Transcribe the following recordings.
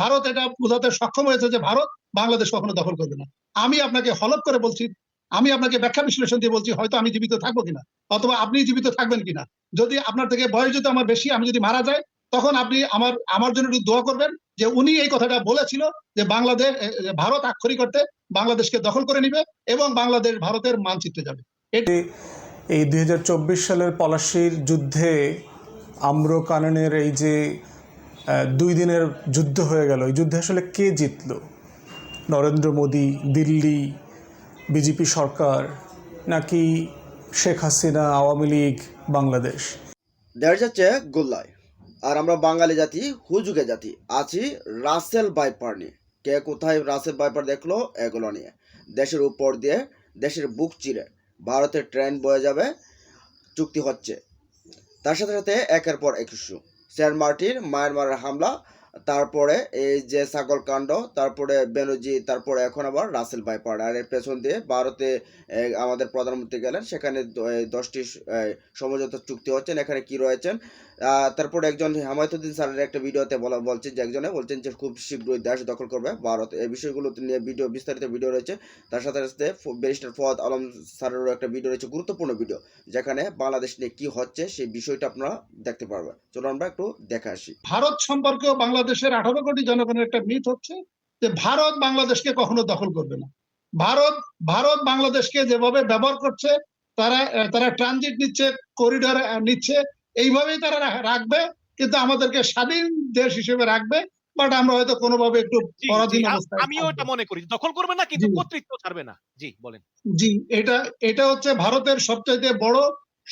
ভারত এটা বোঝাতে সক্ষম হয়েছে যে ভারত বাংলাদেশ কখনো দখল করবে না। আমি আপনাকে হলফ করে বলছি, আমি আপনাকে ব্যাখ্যা বিশ্লেষণ দিয়ে বলছি, হয়তো আমি জীবিত থাকবো কিনা, অথবা আপনি জীবিত থাকবেন কিনা। যদি আপনার থেকে বয়স যদি আমার বেশি, আমি যদি মারা যাই, তখন আপনি আমার জন্য একটু দোয়া করবেন যে উনি এই কথাটা বলেছিল যে বাংলাদেশ ভারত আক্ষরিক অর্থে বাংলাদেশকে দখল করে নিবে এবং বাংলাদেশ ভারতের মানচিত্রে যাবে। এই 2024 সালের পলাশীর যুদ্ধে আমরো কাননের এই যে 2 দিনের যুদ্ধ হয়ে গেল, এই যুদ্ধে আসলে কে জিতল? নরেন্দ্র মোদি, দিল্লি, বিজেপি সরকার, নাকি শেখ হাসিনা, আওয়ামী লীগ, বাংলাদেশ? দেশ যাচ্ছে গোল্লায়, আর আমরা বাঙালি জাতি হুজুগে জাতি আছি রাসেল ভাইপার নিয়ে। কে কোথায় রাসেল ভাইপার দেখলো এগুলো নিয়ে। দেশের উপর দিয়ে, দেশের বুক চিরে ভারতের ট্রেন বয়ে যাবে চুক্তি হচ্ছে। তার সাথে সাথে একের পর এক ইস্যু, সেন্ট মার্টিন, মায়ানমারের হামলা, তারপরে এই যে ছাগল কাণ্ড, তারপরে বেনজি, তারপরে এখন আবার রাসেল ভাইপার। আর এর পেছন দিয়ে ভারতে আমাদের প্রধানমন্ত্রী গেলেন, সেখানে 10টি সমঝোতা চুক্তি হচ্ছেন। এখানে কি রয়েছেন, তারপরে একজন হেমায়তুদ্দিন স্যারের একটা ভিডিওতে বলছেন যে একজনে বলছেন যে খুব শীঘ্রই দেশ দখল করবে ভারত। এই বিষয়গুলো নিয়ে বিস্তারিত ভিডিও রয়েছে। তার সাথে সাথে ব্যারিস্টার ফওয়াদ আলম স্যারেরও একটা ভিডিও রয়েছে, গুরুত্বপূর্ণ ভিডিও, যেখানে বাংলাদেশ নিয়ে কি হচ্ছে সেই বিষয়টা আপনারা দেখতে পারবেন। চলো আমরা একটু দেখে আসি। ভারত সম্পর্কেও বাংলাদেশের 18 কোটি জনগণের একটা মিথ হচ্ছে যে ভারত বাংলাদেশকে কখনো দখল করবে না। ভারত বাংলাদেশকে যেভাবে ব্যবহার করছে, তারা ট্রানজিট নিচ্ছে, করিডোর নিচ্ছে, এইভাবেই তারা রাখবে, কিন্তু আমাদেরকে স্বাধীন দেশ হিসেবে রাখবে। বাট আমরা হয়তো কোনোভাবে একটু পরাধীন অবস্থায়, আমিও এটা মনে করি, দখল করবে না কিন্তু কর্তৃত্ব ছাড়বে না। জি বলেন। জি, এটা হচ্ছে ভারতের সবচাইতে বড়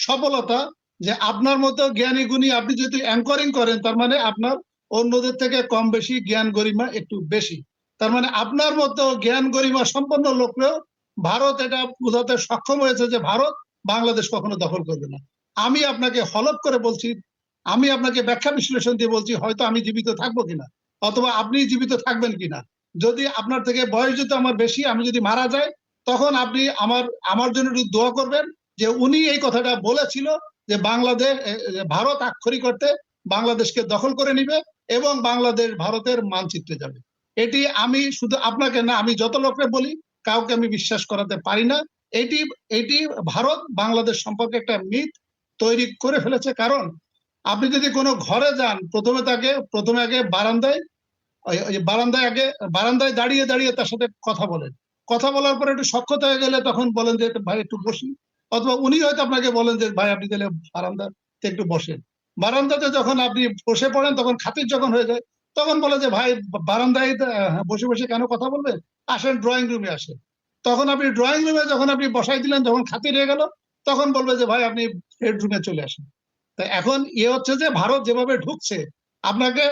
সফলতা, যে আপনার মতো জ্ঞানী গুণী আপনি যদি অ্যাঙ্করিং করেন, তার মানে আপনার অন্যদের থেকে কম বেশি জ্ঞান গরিমা একটু বেশি। তার মানে আপনার মতো জ্ঞান গরিমা সম্পন্ন লোকরেও ভারত এটা বোঝাতে সক্ষম হয়েছে যে ভারত বাংলাদেশ কখনো দখল করবে না। আমি আপনাকে হলফ করে বলছি, আমি আপনাকে ব্যাখ্যা বিশ্লেষণ দিয়ে বলছি, হয়তো আমি জীবিত থাকবো কিনা, অথবা আপনি জীবিত থাকবেন কিনা। যদি আপনার থেকে বয়স যদি আমার বেশি, আমি যদি মারা যাই, তখন আপনি আমার জন্য একটু দোয়া করবেন যে উনি এই কথাটা বলেছিল যে বাংলাদেশ ভারত আক্ষরিক অর্থে বাংলাদেশকে দখল করে নিবে এবং বাংলাদেশ ভারতের মানচিত্রে যাবে। এটি আমি শুধু আপনাকে না, আমি যত লোককে বলি, কাউকে আমি বিশ্বাস করাতে পারি না। এটি ভারত বাংলাদেশ সম্পর্কে একটা মিথ তৈরি করে ফেলেছে। কারণ আপনি যদি কোনো ঘরে যান, প্রথমে আগে বারান্দায় দাঁড়িয়ে দাঁড়িয়ে তার সাথে কথা বলেন। কথা বলার পরে একটু সখ্যতা হয়ে গেলে তখন বলেন যে ভাই একটু বসি, অথবা উনি হয়তো আপনাকে বলেন যে ভাই আপনি তাহলে বারান্দাতে একটু বসেন। বারান্দাতে যখন আপনি বসে পড়েন, তখন খাতির যখন হয়ে যায়, তখন বলে যে ভাই বারান্দায় বসে বসে কেন কথা বলবেন, আসেন ড্রয়িং রুমে আসেন। তখন আপনি ড্রয়িং রুমে যখন আপনি বসাই দিলেন, যখন খাতির হয়ে গেল, তখন বলবে যে ভাই আপনি বেডরুমে চলে আসেন। তা এখন হচ্ছে যে ভারত যেভাবে ঢুকছে আপনাকে,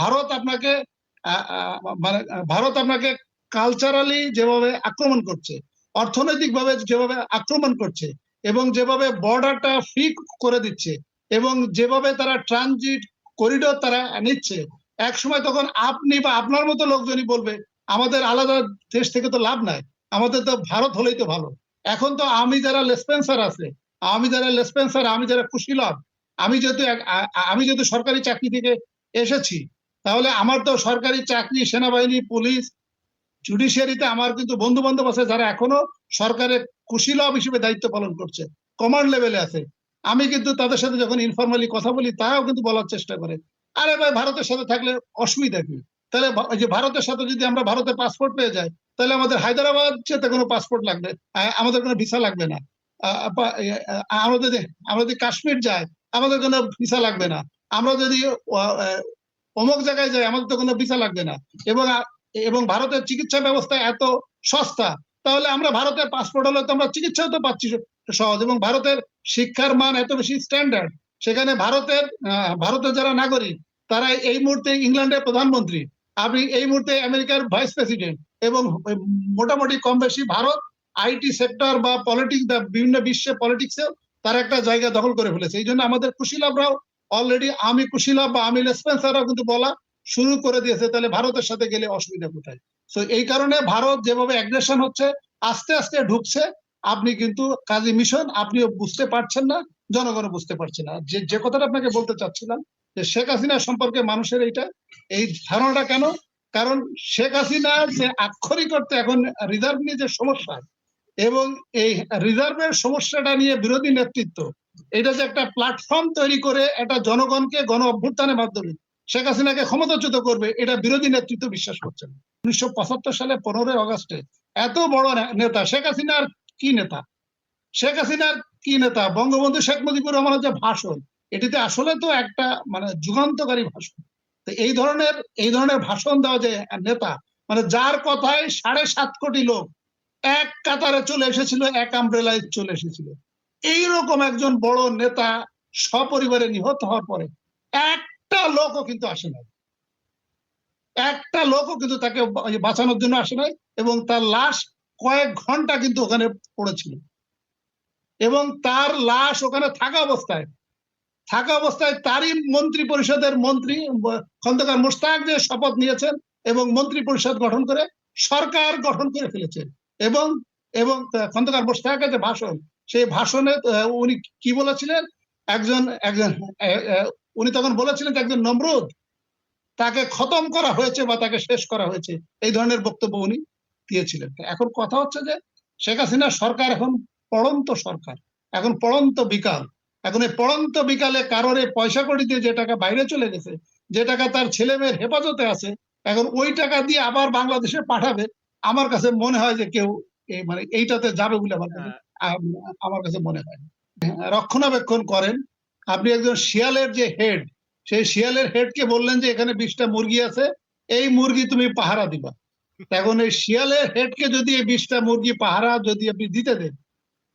ভারত আপনাকে মানে ভারত আপনাকে কালচারালি যেভাবে আক্রমণ করছে, অর্থনৈতিকভাবে যেভাবে আক্রমণ করছে, এবং যেভাবে বর্ডারটা ফ্রি করে দিচ্ছে, এবং যেভাবে তারা ট্রানজিট করিডোর তারা নিচ্ছে, এক সময় তখন আপনি বা আপনার মতো লোকজনই বলবে আমাদের আলাদা দেশ থেকে তো লাভ নাই, আমাদের তো ভারত হলেই তো ভালো। এখন তো আমি যারা লেসপেন্সার আছে, আমি যারা কুশীলব, আমি যেহেতু সরকারি চাকরি থেকে এসেছি, তাহলে আমার তো সরকারি চাকরি, সেনাবাহিনী, পুলিশ, জুডিশিয়ারিতে আমার কিন্তু বন্ধু বান্ধব আছে যারা এখনো সরকারের কুশীলব হিসেবে দায়িত্ব পালন করছে, কমান্ড লেভেলে আছে। আমি কিন্তু তাদের সাথে যখন ইনফরমালি কথা বলি, তারাও কিন্তু বলার চেষ্টা করে, আরে ভাই ভারতের সাথে থাকলে অসুবিধা কি? তাহলে যে ভারতের সাথে যদি আমরা ভারতের পাসপোর্ট পেয়ে যাই, তাহলে আমাদের হায়দ্রাবাদ যেতে কোনো পাসপোর্ট লাগবে, আমাদের কোনো ভিসা লাগবে না। আমরা যদি কাশ্মীর যাই, আমাদের কোনো ভিসা লাগবে না। আমরা যদি অমুক জায়গায় যাই, আমাদের তো কোনো ভিসা লাগবে না। এবং ভারতের চিকিৎসা ব্যবস্থা এত সস্তা, তাহলে আমরা ভারতের পাসপোর্ট হলে তো আমরা চিকিৎসাও তো পাচ্ছি সহজ। এবং ভারতের শিক্ষার মান এত বেশি স্ট্যান্ডার্ড, সেখানে ভারতের যারা নাগরিক, তারা এই মুহূর্তে ইংল্যান্ডের প্রধানমন্ত্রী, আপনি এই মুহূর্তে আমেরিকার ভাইস প্রেসিডেন্ট, এবং মোটামুটি কম বেশি ভারত আইটি সেক্টর বা পলিটিক্স, বিভিন্ন বিশ্বে পলিটিক্সে তার একটা জায়গা দখল করে ফেলেছে। এই জন্য আমাদের কুশীলবরাও অলরেডি আমি কুশীলব বা আমি লেসপেন্সাররাও কিন্তু বলা শুরু করে দিয়েছে, তাহলে ভারতের সাথে গেলে অসুবিধা কোথায়? তো এই কারণে ভারত যেভাবে অ্যাগ্রেশন হচ্ছে, আস্তে আস্তে ঢুকছে, আপনি কিন্তু কাজী মিশন আপনিও বুঝতে পারছেন না, জনগণও বুঝতে পারছে না। যে কথাটা আপনাকে বলতে চাচ্ছিলাম, যে শেখ হাসিনা সম্পর্কে মানুষের এই ধারণাটা কেন? কারণ শেখ হাসিনা যে আক্ষরিক অর্থে এখন রিজার্ভ নিয়ে যে সমস্যা এবং এই রিজার্ভের সমস্যাটা নিয়ে বিরোধী নেতৃত্ব এটা যে একটা প্ল্যাটফর্ম তৈরি করে একটা জনগণকে গণ অভ্যুত্থানের মাধ্যমে শেখ হাসিনাকে ক্ষমতাচ্যুত করবে, এটা বিরোধী নেতৃত্ব বিশ্বাস করছে না। 1975 সালে 15 আগস্টে এত বড় নেতা শেখ হাসিনার কি নেতা, শেখ হাসিনার কি নেতা, বঙ্গবন্ধু শেখ মুজিবুর রহমানের যে ভাষণ, এটিতে আসলে তো একটা মানে যুগান্তকারী ভাষণ। তো এই ধরনের ভাষণ দেওয়া যে নেতা, মানে যার কথায় 7.5 কোটি লোক এক কাতারে চলে এসেছিল, এক আমব্রেলায় চলে এসেছিল, এইরকম একজন বড় নেতা সপরিবারে নিহত হওয়ার পরে একটা লোকও কিন্তু আসে নাই, একটা লোকও কিন্তু তাকে বাঁচানোর জন্য আসে নাই, এবং তার লাশ কয়েক ঘন্টা কিন্তু ওখানে পড়েছিল, এবং তার লাশ ওখানে থাকা অবস্থায় তারই মন্ত্রী পরিষদের মন্ত্রী খন্দকার মোশতাক যে শপথ নিয়েছেন এবং মন্ত্রী পরিষদ গঠন করে সরকার গঠন করে ফেলেছেন। এবং এবং খন্দকার মোশতাকের যে ভাষণ, সেই ভাষণে উনি কি বলেছিলেন, উনি তখন বলেছিলেন যে একজন নমরুদ তাকে খতম করা হয়েছে বা তাকে শেষ করা হয়েছে, এই ধরনের বক্তব্য উনি দিয়েছিলেন। এখন কথা হচ্ছে যে শেখ হাসিনা সরকার এখন পড়ন্ত সরকার, এখন পড়ন্ত বিকাল। এখন এই পড়ন্ত বিকালে কারোর পয়সা কড়ি দিয়ে যে টাকা বাইরে চলে গেছে, যে টাকা তার ছেলে মেয়ের হেফাজতে আছে, এখন ওই টাকা দিয়ে আবার বাংলাদেশে পাঠাবে, আমার কাছে মনে হয় যে কেউ মানে এইটাতে যাবে বলে আমার কাছে মনে হয়। রক্ষণাবেক্ষণ করেন আপনি একজন শিয়ালের যে হেড, সেই শিয়ালের হেডকে বললেন যে এখানে 20টা মুরগি আছে, এই মুরগি তুমি পাহারা দিবা। এখন এই শিয়ালের হেডকে যদি এই 20টা মুরগি পাহারা যদি আপনি দিতে দেন,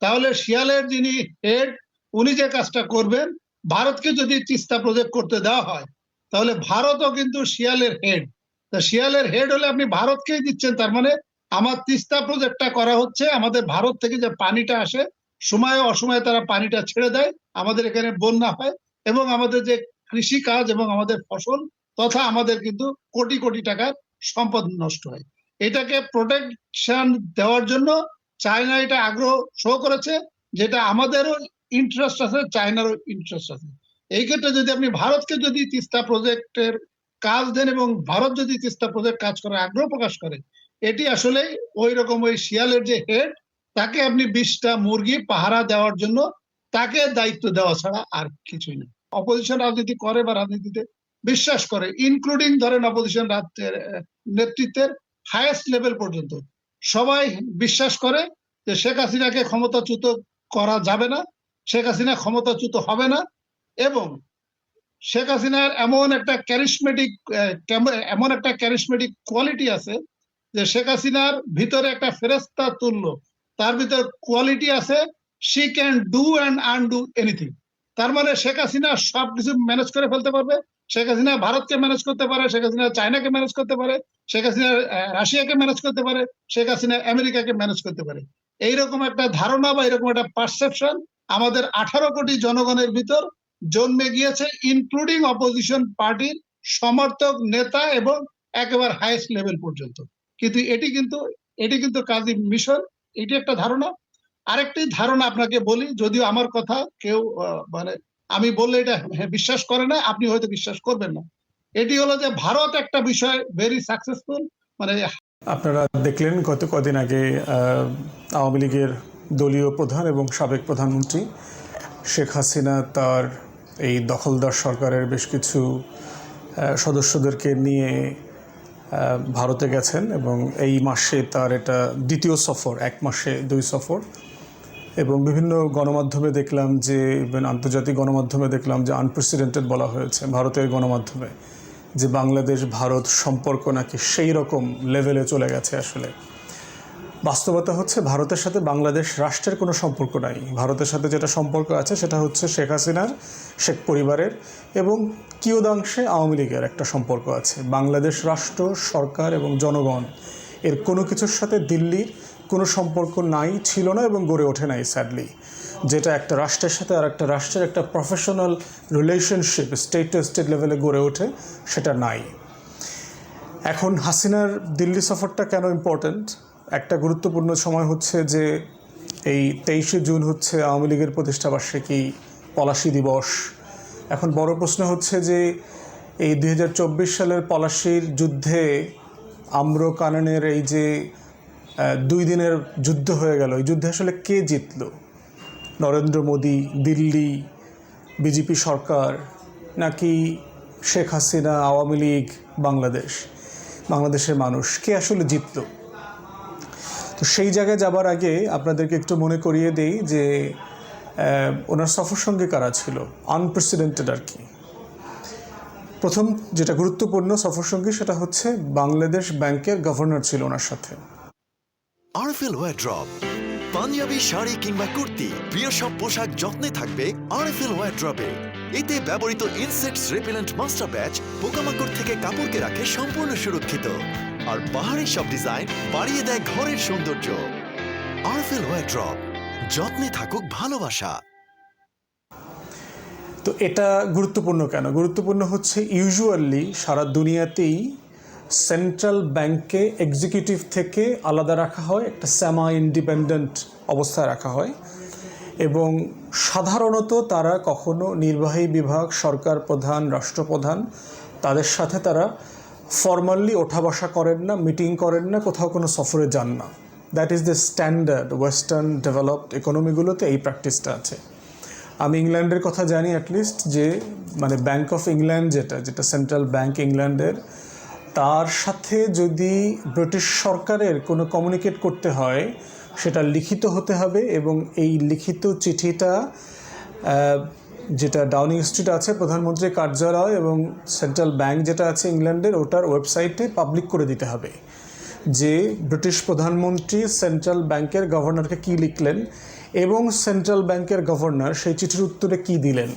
তাহলে শিয়ালের যিনি হেড উনি যে কাজটা করবেন, ভারতকে যদি তিস্তা প্রজেক্ট করতে দেওয়া হয়, তাহলে ভারতও কিন্তু শিয়ালের হেড। তা শিয়ালের হেড হলে আপনি ভারতকেই দিচ্ছেন, তার মানে আমার তিস্তা প্রজেক্টটা করা হচ্ছে, আমাদের ভারত থেকে যে পানিটা আসে সময়ে অসময়ে তারা পানিটা ছেড়ে দেয়, আমাদের এখানে বন্যা হয় এবং আমাদের যে কৃষি কাজ এবং আমাদের ফসল তথা আমাদের কিন্তু কোটি কোটি টাকার সম্পদ নষ্ট হয়। এটাকে প্রোটেকশন দেওয়ার জন্য চায়না এটা আগ্রহ শো করেছে, যেটা আমাদেরও ইন্টারেস্ট আছে, চায়নারও ইন্টারেস্ট আছে। এই ক্ষেত্রে যদি আপনি ভারতকে যদি তিস্তা প্রজেক্টের কাজ দেন এবং ভারত যদি তিস্তা প্রজেক্ট কাজ করার আগ্রহ প্রকাশ করে, এটি আসলে ওই রকম ওই শিয়ালের যে হেড তাকে আপনি 20টা মুরগি পাহারা দেওয়ার জন্য তাকে দায়িত্ব দেওয়া ছাড়া আর কিছুই না। অপোজিশন রাজনীতি করে বা রাজনীতিতে বিশ্বাস করে, ইনক্লুডিং ধরেন অপোজিশন নেতৃত্বের হাইয়েস্ট লেভেল পর্যন্ত সবাই বিশ্বাস করে যে শেখ হাসিনাকে ক্ষমতাচ্যুত করা যাবে না, শেখ হাসিনা ক্ষমতাচ্যুত হবে না, এবং শেখ হাসিনার এমন একটা ক্যারিশমেটিক কোয়ালিটি আছে যে শেখ হাসিনার ভিতরে একটা ফেরেশতা তুল্য, তার ভিতরে কোয়ালিটি আছে, she can do and undo anything. তার মানে শেখ হাসিনা সবকিছু ম্যানেজ করে ফেলতে পারবে, শেখ হাসিনা ভারতকে ম্যানেজ করতে পারে, শেখ হাসিনা চায়নাকে ম্যানেজ করতে পারে, শেখ হাসিনা রাশিয়াকে ম্যানেজ করতে পারে, শেখ হাসিনা আমেরিকাকে ম্যানেজ করতে পারে। এইরকম একটা ধারণা বা এরকম একটা পারসেপশন আমাদের 18 কোটি জনগণের ভিতর জন্মে গিয়েছে, ইনক্লুডিং অপোজিশন পার্টির সমর্থক নেতা এবং একেবারে হাইয়েস্ট লেভেল পর্যন্ত। কিন্তু এটি কিন্তু কাজী মিশন, এটি একটা ধারণা। আরেকটি ধারণা আপনাকে বলি, যদিও আমার কথা কেউ মানে আমি বললে এটা বিশ্বাস করে না, আপনি হয়তো বিশ্বাস করবেন না। এটি হলো যে ভারত একটা বিষয় ভেরি সাকসেসফুল, মানে আপনারা দেখলেন গত কদিন আগে আওয়ামী লীগের দলীয় প্রধান এবং সাবেক প্রধানমন্ত্রী শেখ হাসিনা তার এই দখলদার সরকারের বেশ কিছু সদস্যদেরকে নিয়ে ভারতে গেছেন, এবং এই মাসে তার এটা দ্বিতীয় সফর, 1 মাসে 2 সফর। এবং বিভিন্ন গণমাধ্যমে দেখলাম যে, আন্তর্জাতিক গণমাধ্যমে দেখলাম যে আনপ্রেসিডেন্টেড বলা হয়েছে ভারতের গণমাধ্যমে, যে বাংলাদেশ ভারত সম্পর্ক নাকি সেই রকম লেভেলে চলে গেছে। আসলে বাস্তবতা হচ্ছে ভারতের সাথে বাংলাদেশ রাষ্ট্রের কোনো সম্পর্ক নাই। ভারতের সাথে যেটা সম্পর্ক আছে সেটা হচ্ছে শেখ হাসিনার, শেখ পরিবারের এবং কিয়দাংশে আওয়ামী লীগের একটা সম্পর্ক আছে। বাংলাদেশ রাষ্ট্র, সরকার এবং জনগণ এর কোনো কিছুর সাথে দিল্লির কোনো সম্পর্ক নাই, ছিল না এবং গড়ে ওঠে নাই স্যাডলি। যেটা একটা রাষ্ট্রের সাথে আর একটা রাষ্ট্রের একটা professional relationship state to state লেভেলে গড়ে ওঠে, সেটা নাই। এখন হাসিনার দিল্লি সফরটা কেন ইম্পর্ট্যান্ট? একটা গুরুত্বপূর্ণ সময় হচ্ছে যে এই 23শে জুন হচ্ছে আওয়ামী লীগের প্রতিষ্ঠাবার্ষিকী, পলাশী দিবস, এখন বড় প্রশ্ন হচ্ছে যে এই 2024 সালের পলাশীর যুদ্ধে আম্র কাননের এই যে 2 দিনের যুদ্ধ হয়ে গেল, এই যুদ্ধে আসলে কে জিতলো? নরেন্দ্র মোদি, দিল্লি, বিজেপি সরকার, নাকি শেখ হাসিনা, আওয়ামী লীগ, বাংলাদেশের মানুষ? কে আসলে জিতলো? তো সেই জায়গায় যাবার আগে আপনাদেরকে একটু মনে করিয়ে দেই যে ওনার সফর সঙ্গে কারা ছিল, আনপ্রেসিডেন্টেড আর কি। প্রথম যেটা গুরুত্বপূর্ণ সফর সঙ্গী সেটা হচ্ছে বাংলাদেশ ব্যাংকের গভর্নর ছিল ওনার সাথে। আরএফএল ওয়ারড্রপ, পাঞ্জাবি শাড়ি কিংবা কুর্তি, প্রিয় সব পোশাক যত্নে থাকবে আরএফএল ওয়ারড্রপে। এতে ব্যবহৃত ইনসেক্টস রিপেলেন্ট মাস্টার ব্যাচ পোকামাকড় থেকে কাপড়কে রাখে সম্পূর্ণ সুরক্ষিত, আর বাহারি সব ডিজাইন বাড়িয়ে দেয় ঘরের সৌন্দর্য। আরএফএল ওয়ারড্রপ, যত্নে থাকুক ভালোবাসা। তো এটা গুরুত্বপূর্ণ কেন? গুরুত্বপূর্ণ হচ্ছে ইউজুয়ালি সারা দুনিয়াতেই সেন্ট্রাল ব্যাংকে এক্সিকিউটিভ থেকে আলাদা রাখা হয়, একটা সেমি ইন্ডিপেন্ডেন্ট অবস্থায় রাখা হয়, এবং সাধারণত তারা কখনো নির্বাহী বিভাগ, সরকার প্রধান, রাষ্ট্রপ্রধান তাদের সাথে তারা ফর্মালি ওঠা বসা করেন না, মিটিং করেন না, কোথাও কোনো সফরে যান না। That is the standard western developed ইকোনমিগুলোতে এই প্র্যাকটিসটা আছে। আমি ইংল্যান্ডের কথা জানি অ্যাটলিস্ট, যে মানে ব্যাংক অফ ইংল্যান্ড যেটা সেন্ট্রাল ব্যাংক ইংল্যান্ডের, তার সাথে যদি ব্রিটিশ সরকারের কোনো কমিউনিকেট করতে হয় সেটা লিখিত হতে হবে, এবং এই লিখিত চিঠিটা যেটা ডাউনিং স্ট্রিট আছে প্রধানমন্ত্রীর কার্যালয় এবং সেন্ট্রাল ব্যাংক যেটা আছে ইংল্যান্ডের, ওটার ওয়েবসাইটে পাবলিক করে দিতে হবে যে ব্রিটিশ প্রধানমন্ত্রী সেন্ট্রাল ব্যাংকের গভর্নরকে কী লিখলেন এবং সেন্ট্রাল ব্যাংকের গভর্নর সেই চিঠির উত্তরে কী দিলেন।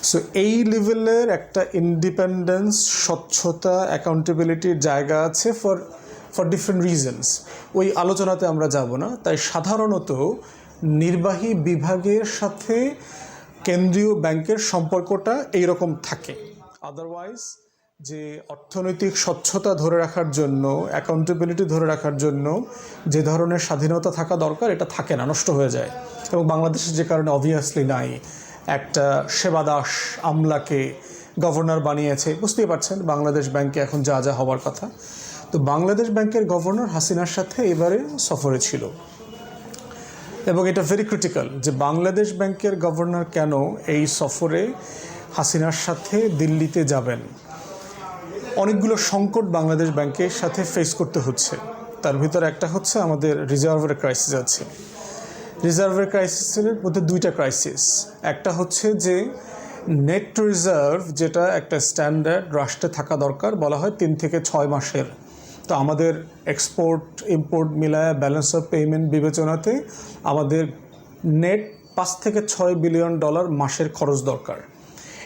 সো এই লেভেলের একটা ইন্ডিপেন্ডেন্স, স্বচ্ছতা, অ্যাকাউন্টেবিলিটির জায়গা আছে ফর ডিফারেন্ট রিজনস। ওই আলোচনাতে আমরা যাব না। তাই সাধারণত নির্বাহী বিভাগের সাথে কেন্দ্রীয় ব্যাংকের সম্পর্কটা এইরকম থাকে। আদারওয়াইজ যে অর্থনৈতিক স্বচ্ছতা ধরে রাখার জন্য, অ্যাকাউন্টেবিলিটি ধরে রাখার জন্য যে ধরনের স্বাধীনতা থাকা দরকার, এটা থাকে না, নষ্ট হয়ে যায়। এবং বাংলাদেশে যে কারণে অবভিয়াসলি নাই, একটা সেবাদাস আমলাকে গভর্নর বানিয়েছে, বুঝতেই পারছেন বাংলাদেশ ব্যাংকে এখন যা যা হবার কথা। তো বাংলাদেশ ব্যাংকের গভর্নর হাসিনার সাথে এবারে সফরে ছিল, এবং এটা ভেরি ক্রিটিক্যাল যে বাংলাদেশ ব্যাংকের গভর্নর কেন এই সফরে হাসিনার সাথে দিল্লিতে যাবেন। অনেকগুলো সংকট বাংলাদেশ ব্যাংকের সাথে ফেস করতে হচ্ছে। তার ভিতরে একটা হচ্ছে আমাদের রিজার্ভের ক্রাইসিস আছে। রিজার্ভের ক্রাইসিসের মধ্যে দুইটা ক্রাইসিস। একটা হচ্ছে যে নেট রিজার্ভ, যেটা একটা স্ট্যান্ডার্ড রাষ্ট্রে থাকা দরকার, বলা হয় 3 থেকে 6 মাসের। তো আমাদের এক্সপোর্ট ইম্পোর্ট মিলায় ব্যালেন্স অফ পেমেন্ট বিবেচনাতে আমাদের নেট 5 থেকে 6 বিলিয়ন ডলার মাসের খরচ দরকার।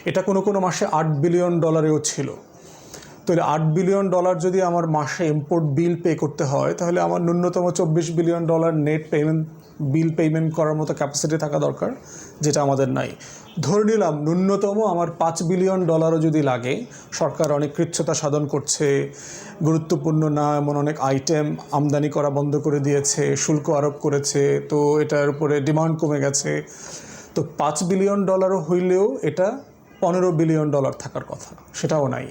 এটা কোনো কোনো মাসে 8 বিলিয়ন ডলারেও ছিল। তাহলে 8 বিলিয়ন ডলার যদি আমার মাসে ইম্পোর্ট বিল পে করতে হয়, তাহলে আমার ন্যূনতম 24 billion dollar net bill payment করার মতো ক্যাপাসিটি থাকা দরকার, যেটা আমাদের নাই। ধরে নিলাম ন্যূনতম আমার 5 বিলিয়ন ডলারও যদি লাগে, সরকার অনেক কৃচ্ছতা সাধন করছে, গুরুত্বপূর্ণ না এমন অনেক আইটেম আমদানি করা বন্ধ করে দিয়েছে, শুল্ক আরোপ করেছে, তো এটার উপরে ডিমান্ড কমে গেছে। তো 5 বিলিয়ন ডলারও হইলেও এটা 15 বিলিয়ন ডলার থাকার কথা, সেটাও নাই।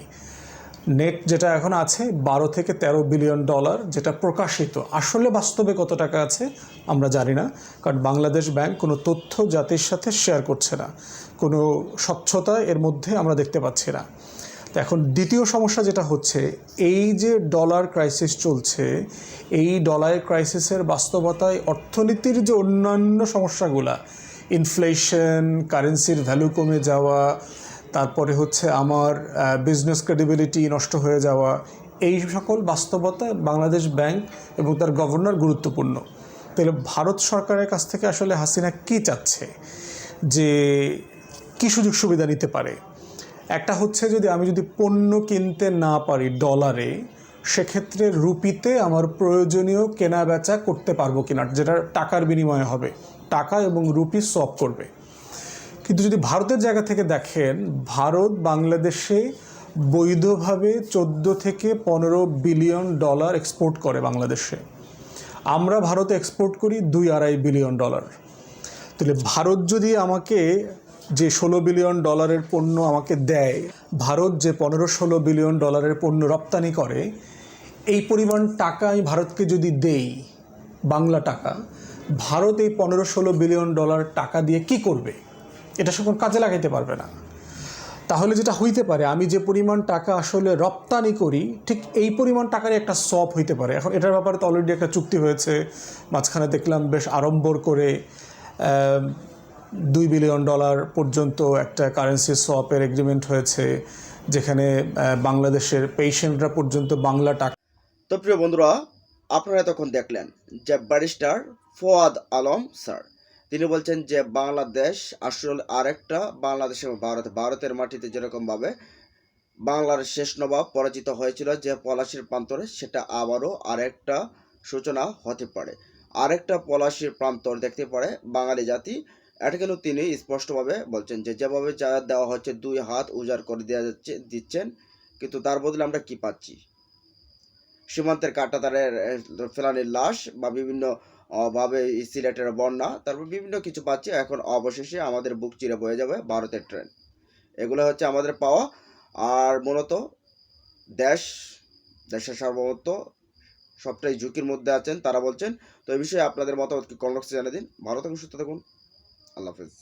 নেট যেটা এখন আছে 12 থেকে 13 বিলিয়ন ডলার, যেটা প্রকাশিত। আসলে বাস্তবে কত টাকা আছে আমরা জানি না, কারণ বাংলাদেশ ব্যাংক কোনো তথ্য জাতির সাথে শেয়ার করছে না, কোনো স্বচ্ছতা এর মধ্যে আমরা দেখতে পাচ্ছি না। তো এখন দ্বিতীয় সমস্যা যেটা হচ্ছে, এই যে ডলার ক্রাইসিস চলছে, এই ডলার ক্রাইসিসের বাস্তবতায় অর্থনীতির যে অন্যান্য সমস্যাগুলা, ইনফ্লেশন, কারেন্সির ভ্যালু কমে যাওয়া, তারপরে হচ্ছে আমার বিজনেস ক্রেডিবিলিটি নষ্ট হয়ে যাওয়া, এই সকল বাস্তবতা বাংলাদেশ ব্যাংক এবং তার গভর্নর গুরুত্বপূর্ণ। তাহলে ভারত সরকারের কাছ থেকে আসলে হাসিনা কী চাচ্ছে, যে কী সুযোগ সুবিধা নিতে পারে? একটা হচ্ছে আমি যদি পণ্য কিনতে না পারি ডলারে, সেক্ষেত্রে রুপিতে আমার প্রয়োজনীয় কেনা বেচা করতে পারবো কিনা, যেটা টাকার বিনিময়ে হবে, টাকা এবং রুপি সোয়াপ করবে। কিন্তু যদি ভারতের জায়গা থেকে দেখেন, ভারত বাংলাদেশে বৈধভাবে 14 থেকে 15 বিলিয়ন ডলার এক্সপোর্ট করে বাংলাদেশে। আমরা ভারতে এক্সপোর্ট করি 2-2.5 বিলিয়ন ডলার। তাহলে ভারত যদি আমাকে যে $16 বিলিয়ন পণ্য আমাকে দেয়, ভারত যে 15-16 বিলিয়ন ডলারের পণ্য রপ্তানি করে, এই পরিমাণ টাকা আমি ভারতকে যদি দেই, বাংলা টাকা, ভারত এই 15-16 বিলিয়ন ডলার টাকা দিয়ে কি করবে? এটা সে কোনো কাজে লাগাইতে পারবে না। তাহলে যেটা হইতে পারে, আমি যে পরিমাণ টাকা আসলে রপ্তানি করি, ঠিক এই পরিমাণ টাকারই একটা সপ হইতে পারে। এখন এটার ব্যাপারে তো অলরেডি একটা চুক্তি হয়েছে, মাঝখানে দেখলাম বেশ আড়ম্বর করে $2 বিলিয়ন পর্যন্ত একটা কারেন্সি সোয়াপের এগ্রিমেন্ট হয়েছে, যেখানে বাংলাদেশের পেশেন্টরা পর্যন্ত বাংলা টাকা। তো প্রিয় বন্ধুরা, আপনারা তখন দেখলেন যে ব্যারিস্টার ফোয়াদ আলম স্যার তিনি বলছেন যে বাংলাদেশ আসলে আরেকটা বাংলাদেশ এবং ভারতের মাটিতে যেরকমভাবে বাংলার শেষ নবাব পরাজিত হয়েছিল যে পলাশির প্রান্তরে, সেটা আবারও আরেকটা সূচনা হতে পারে, আরেকটা পলাশির প্রান্তর দেখতে পারে বাঙালি জাতি। এটা কিন্তু তিনি স্পষ্টভাবে বলছেন যে যেভাবে যা দেওয়া হচ্ছে, 2 হাত উজাড় করে দেওয়া দিচ্ছেন, কিন্তু তার বদলে আমরা কি পাচ্ছি? সীমান্তের কাঁটাতারের ফেলানির লাশ বা বিভিন্ন ভাবে সিলেটের বন্যা, তারপর বিভিন্ন কিছু পাচ্ছি। এখন অবশেষে আমাদের বুক চিরে বয়ে যাবে ভারতের ট্রেন। এগুলো হচ্ছে আমাদের পাওয়া। আর মূলত দেশের সার্বভৌমত্ব সবটাই ঝুঁকির মধ্যে আছেন তারা বলছেন। তো এই বিষয়ে আপনাদের মতামত কি কমেন্ট বক্সে জানিয়ে দিন। ভালো থাকুন, সুস্থ থাকুন, আল্লাহ হাফেজ।